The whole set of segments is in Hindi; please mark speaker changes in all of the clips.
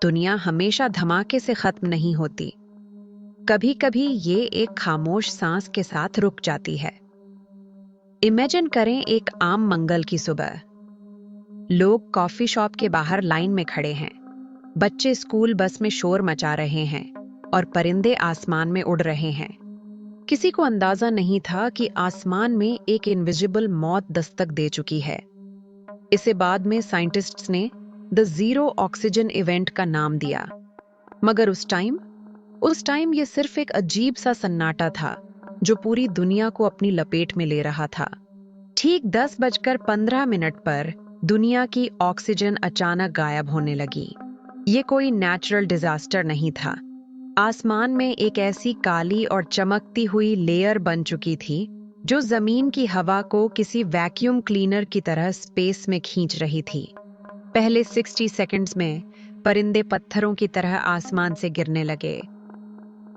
Speaker 1: दुनिया हमेशा धमाके से खत्म नहीं होती। कभी कभी ये एक खामोश सांस के साथ रुक जाती है। इमेजिन करें एक आम मंगल की सुबह। लोग कॉफी शॉप के बाहर लाइन में खड़े हैं। बच्चे स्कूल बस में शोर मचा रहे हैं और परिंदे आसमान में उड़ रहे हैं। किसी को अंदाजा नहीं था कि आसमान में एक इनविजिबल मौत दस्तक दे चुकी है। इसे बाद में साइंटिस्ट्स ने द जीरो ऑक्सीजन इवेंट का नाम दिया। मगर उस टाइम ये सिर्फ एक अजीब सा सन्नाटा था जो पूरी दुनिया को अपनी लपेट में ले रहा था। ठीक 10:15 पर दुनिया की ऑक्सीजन अचानक गायब होने लगी। ये कोई नेचुरल डिजास्टर नहीं था। आसमान में एक ऐसी काली और चमकती हुई लेयर बन चुकी थी जो जमीन की हवा को किसी वैक्यूम क्लीनर की तरह स्पेस में खींच रही थी। पहले 60 सेकंड्स में परिंदे पत्थरों की तरह आसमान से गिरने लगे।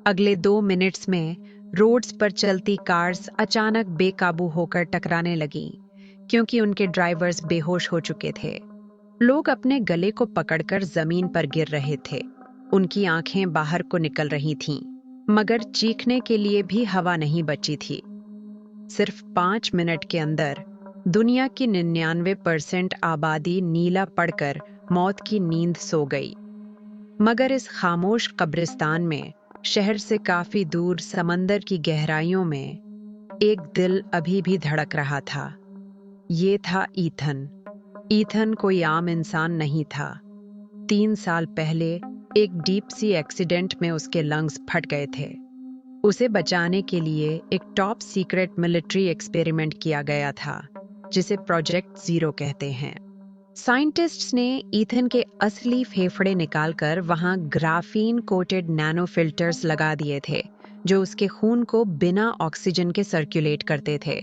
Speaker 1: अगले 2 मिनट्स में रोड्स पर चलती कार्स अचानक बेकाबू होकर टकराने लगी क्योंकि उनके ड्राइवर्स बेहोश हो चुके थे। लोग अपने गले को पकड़कर जमीन पर गिर रहे थे। उनकी आंखें बाहर को निकल रही थीं, मगर चीखने के लिए भी हवा नहीं बची थी। सिर्फ 5 मिनट के अंदर दुनिया की 99% आबादी नीला पड़कर मौत की नींद सो गई। मगर इस खामोश कब्रिस्तान में, शहर से काफी दूर समंदर की गहराइयों में, एक दिल अभी भी धड़क रहा था। ये था ईथन। ईथन कोई आम इंसान नहीं था। 3 साल पहले एक डीप सी एक्सीडेंट में उसके लंग्स फट गए थे। उसे बचाने के लिए एक टॉप सीक्रेट मिलिट्री एक्सपेरिमेंट किया गया था जिसे प्रोजेक्ट जीरो कहते हैं। साइंटिस्ट्स ने ईथन के असली फेफड़े निकालकर वहां ग्राफीन कोटेड नैनो फिल्टर्स लगा दिए थे जो उसके खून को बिना ऑक्सीजन के सर्कुलेट करते थे।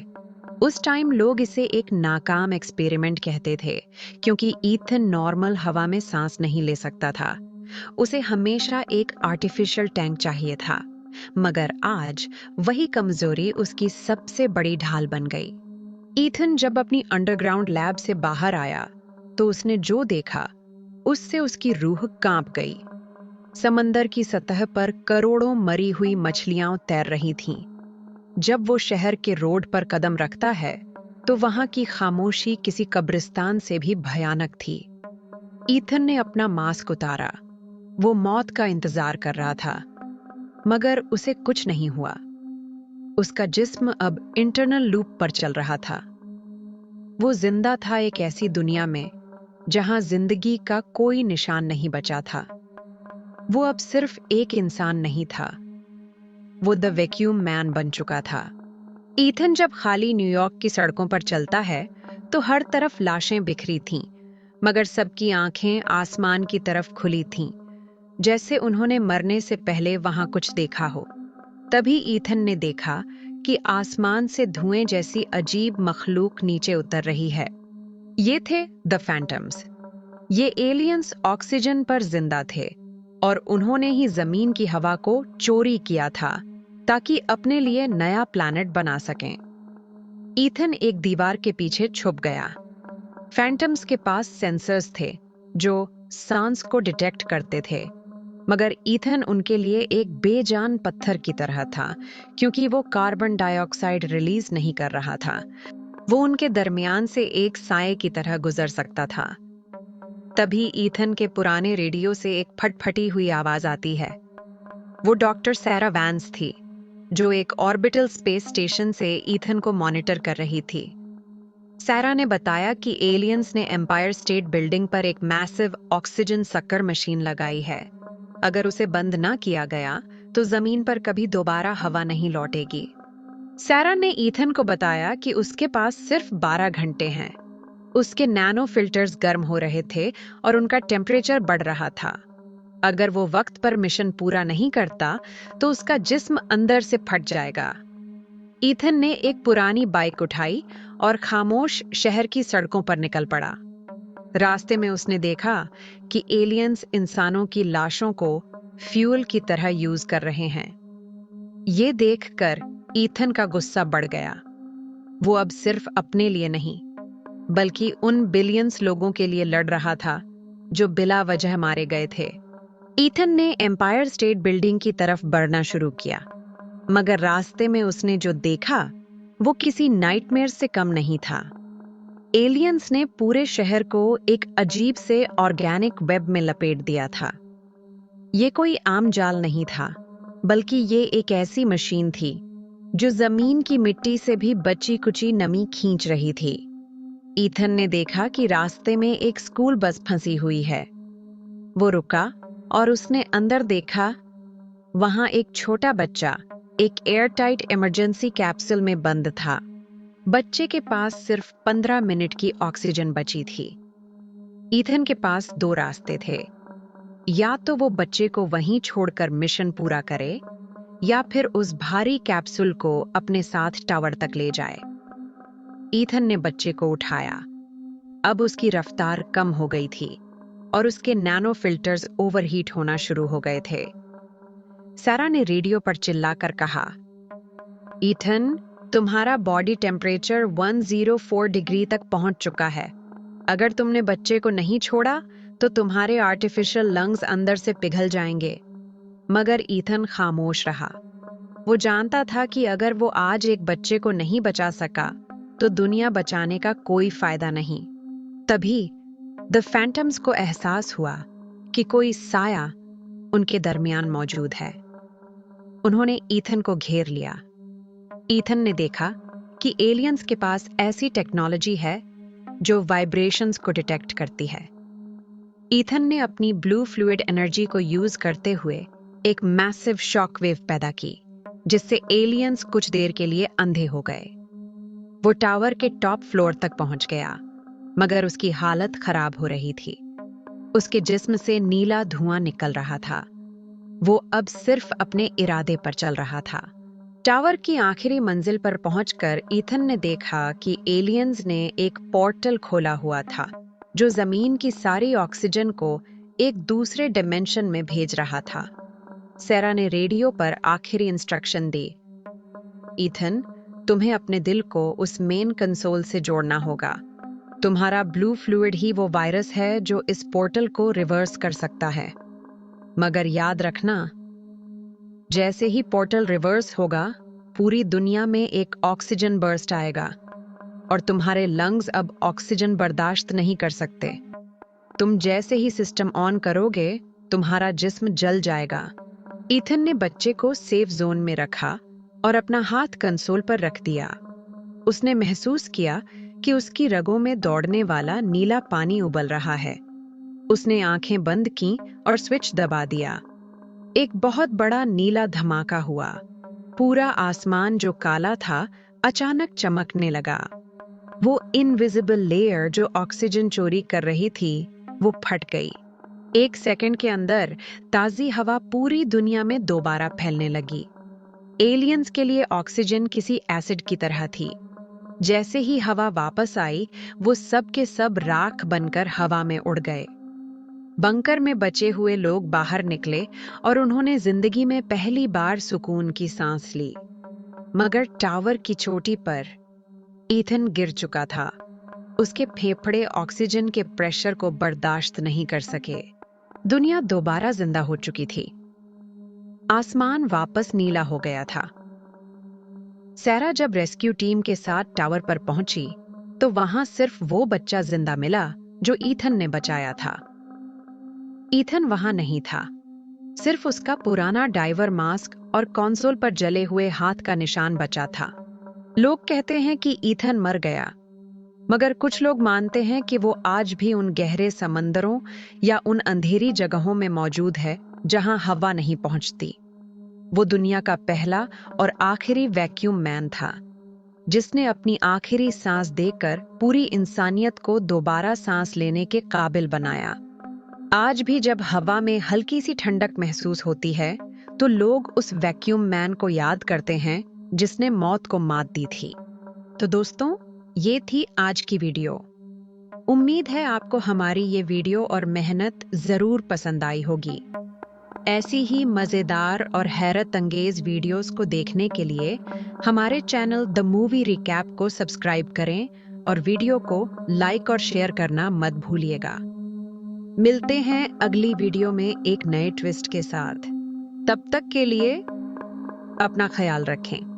Speaker 1: उस टाइम लोग इसे एक नाकाम एक्सपेरिमेंट कहते थे क्योंकि ईथन नॉर्मल हवा में सांस नहीं ले सकता था। उसे हमेशा एक आर्टिफिशियल टैंक चाहिए था। मगर आज वही कमजोरी उसकी सबसे बड़ी ढाल बन गई। ईथन जब अपनी अंडरग्राउंड लैब से बाहर आया तो उसने जो देखा उससे उसकी रूह कांप गई। समंदर की सतह पर करोड़ों मरी हुई मछलियां तैर रही थीं। जब वो शहर के रोड पर कदम रखता है तो वहां की खामोशी किसी कब्रिस्तान से भी भयानक थी। ईथन ने अपना मास्क उतारा। वो मौत का इंतजार कर रहा था, मगर उसे कुछ नहीं हुआ। उसका जिस्म अब इंटरनल लूप पर चल रहा था। वो जिंदा था एक ऐसी दुनिया में जहां जिंदगी का कोई निशान नहीं बचा था। वो अब सिर्फ एक इंसान नहीं था, वो द वैक्यूम मैन बन चुका था। ईथन जब खाली न्यूयॉर्क की सड़कों पर चलता है तो हर तरफ लाशें बिखरी थीं, मगर सबकी आंखें आसमान की तरफ खुली थीं, जैसे उन्होंने मरने से पहले वहां कुछ देखा हो। तभी ईथन ने देखा कि आसमान से धुएं जैसी अजीब मखलूक नीचे उतर रही है। ये थे द फैंटम्स। ये एलियंस ऑक्सीजन पर जिंदा थे और उन्होंने ही जमीन की हवा को चोरी किया था ताकि अपने लिए नया प्लैनेट बना सकें। ईथन एक दीवार के पीछे छुप गया। फैंटम्स के पास सेंसर्स थे जो सांस को डिटेक्ट करते थे, मगर ईथन उनके लिए एक बेजान पत्थर की तरह था क्योंकि वो कार्बन डाइऑक्साइड रिलीज नहीं कर रहा था। वो उनके दरमियान से एक साए की तरह गुजर सकता था। तभी ईथन के पुराने रेडियो से एक फटफटी हुई आवाज आती है। वो डॉक्टर सैरा वैंस थी जो एक ऑर्बिटल स्पेस स्टेशन से ईथन को मॉनिटर कर रही थी। सैरा ने बताया कि एलियंस ने एम्पायर स्टेट बिल्डिंग पर एक मैसिव ऑक्सीजन सक्कर मशीन लगाई है। अगर उसे बंद ना किया गया तो जमीन पर कभी दोबारा हवा नहीं लौटेगी। सैरा ने ईथन को बताया कि उसके पास सिर्फ 12 घंटे हैं। उसके नैनो फिल्टर्स गर्म हो रहे थे और उनका टेम्परेचर बढ़ रहा था। अगर वो वक्त पर मिशन पूरा नहीं करता तो उसका जिस्म अंदर से फट जाएगा। ईथन ने एक पुरानी बाइक उठाई और खामोश शहर की सड़कों पर निकल पड़ा। रास्ते में उसने देखा कि एलियंस इंसानों की लाशों को फ्यूल की तरह यूज कर रहे हैं। ये देखकर ईथन का गुस्सा बढ़ गया। वो अब सिर्फ अपने लिए नहीं, बल्कि उन बिलियंस लोगों के लिए लड़ रहा था जो बिला वजह मारे गए थे। ईथन ने एम्पायर स्टेट बिल्डिंग की तरफ बढ़ना शुरू किया, मगर रास्ते में उसने जो देखा वो किसी नाइटमेयर से कम नहीं था। एलियंस ने पूरे शहर को एक अजीब से ऑर्गेनिक वेब में लपेट दिया था। ये कोई आम जाल नहीं था, बल्कि ये एक ऐसी मशीन थी जो जमीन की मिट्टी से भी बची कुची नमी खींच रही थी। ईथन ने देखा कि रास्ते में एक स्कूल बस फंसी हुई है। वो रुका और उसने अंदर देखा। वहां एक छोटा बच्चा एक एयरटाइट इमरजेंसी कैप्सूल में बंद था। बच्चे के पास सिर्फ 15 मिनट की ऑक्सीजन बची थी। ईथन के पास दो रास्ते थे, या तो वो बच्चे को वहीं छोड़कर मिशन पूरा करे, या फिर उस भारी कैप्सूल को अपने साथ टावर तक ले जाए। ईथन ने बच्चे को उठाया। अब उसकी रफ्तार कम हो गई थी और उसके नैनो फिल्टर्स ओवरहीट होना शुरू हो गए थे। सारा ने रेडियो पर चिल्लाकर कहा, ईथन, तुम्हारा बॉडी टेम्परेचर 104 डिग्री तक पहुंच चुका है। अगर तुमने बच्चे को नहीं छोड़ा तो तुम्हारे आर्टिफिशियल लंग्स अंदर से पिघल जाएंगे। मगर ईथन खामोश रहा। वो जानता था कि अगर वो आज एक बच्चे को नहीं बचा सका तो दुनिया बचाने का कोई फायदा नहीं। तभी द फैंटम्स को एहसास हुआ कि कोई साया उनके दरमियान मौजूद है। उन्होंने ईथन को घेर लिया। ईथन ने देखा कि एलियंस के पास ऐसी टेक्नोलॉजी है जो वाइब्रेशंस को डिटेक्ट करती है। ईथन ने अपनी ब्लू फ्लूइड एनर्जी को यूज करते हुए एक मैसिव शॉक वेव पैदा की, जिससे एलियंस कुछ देर के लिए अंधे हो गए। वो टावर के टॉप फ्लोर तक पहुंच गया, मगर उसकी हालत खराब हो रही थी। उसके जिस्म से नीला धुआं निकल रहा था। वो अब सिर्फ अपने इरादे पर चल रहा था। टावर की आखिरी मंजिल पर पहुंचकर ईथन ने देखा कि एलियंस ने एक पोर्टल खोला हुआ था, जो जमीन की सारी ऑक्सीजन को एक दूसरे डिमेंशन में भेज रहा था। सारा ने रेडियो पर आखिरी इंस्ट्रक्शन दी, ईथन, तुम्हें अपने दिल को उस मेन कंसोल से जोड़ना होगा। तुम्हारा ब्लू फ्लूइड ही वो वायरस है जो इस पोर्टल को रिवर्स कर सकता है। मगर याद रखना, जैसे ही पोर्टल रिवर्स होगा, पूरी दुनिया में एक ऑक्सीजन बर्स्ट आएगा और तुम्हारे लंग्स अब ऑक्सीजन बर्दाश्त नहीं कर सकते। तुम जैसे ही सिस्टम ऑन करोगे, तुम्हारा जिस्म जल जाएगा। ईथन ने बच्चे को सेफ जोन में रखा और अपना हाथ कंसोल पर रख दिया। उसने महसूस किया कि उसकी रगों में दौड़ने वाला नीला पानी उबल रहा है। उसने आंखें बंद की और स्विच दबा दिया। एक बहुत बड़ा नीला धमाका हुआ। पूरा आसमान जो काला था अचानक चमकने लगा। वो इनविजिबल लेयर जो ऑक्सीजन चोरी कर रही थी, वो फट गई। 1 सेकंड के अंदर ताजी हवा पूरी दुनिया में दोबारा फैलने लगी। एलियंस के लिए ऑक्सीजन किसी एसिड की तरह थी। जैसे ही हवा वापस आई, वो सब के सब राख बनकर हवा में उड़ गए। बंकर में बचे हुए लोग बाहर निकले और उन्होंने जिंदगी में पहली बार सुकून की सांस ली। मगर टावर की चोटी पर ईथन गिर चुका था। उसके फेफड़े ऑक्सीजन के प्रेशर को बर्दाश्त नहीं कर सके। दुनिया दोबारा जिंदा हो चुकी थी। आसमान वापस नीला हो गया था। सारा जब रेस्क्यू टीम के साथ टावर पर पहुंची, तो वहां सिर्फ वो बच्चा जिंदा मिला जो ईथन ने बचाया था। ईथन वहां नहीं था। सिर्फ उसका पुराना डाइवर मास्क और कंसोल पर जले हुए हाथ का निशान बचा था। लोग कहते हैं कि ईथन मर गया, मगर कुछ लोग मानते हैं कि वो आज भी उन गहरे समंदरों या उन अंधेरी जगहों में मौजूद है जहां हवा नहीं पहुंचती। वो दुनिया का पहला और आखिरी वैक्यूम मैन था, जिसने अपनी आखिरी सांस देकर पूरी इंसानियत को दोबारा सांस लेने के काबिल बनाया। आज भी जब हवा में हल्की सी ठंडक महसूस होती है, तो लोग उस वैक्यूम मैन को याद करते हैं जिसने मौत को मात दी थी। तो दोस्तों, ये थी आज की वीडियो। उम्मीद है आपको हमारी ये वीडियो और मेहनत जरूर पसंद आई होगी। ऐसी ही मजेदार और हैरत अंगेज वीडियोस को देखने के लिए हमारे चैनल द मूवी रिकैप को सब्सक्राइब करें और वीडियो को लाइक और शेयर करना मत भूलिएगा। मिलते हैं अगली वीडियो में एक नए ट्विस्ट के साथ। तब तक के लिए अपना ख्याल रखें।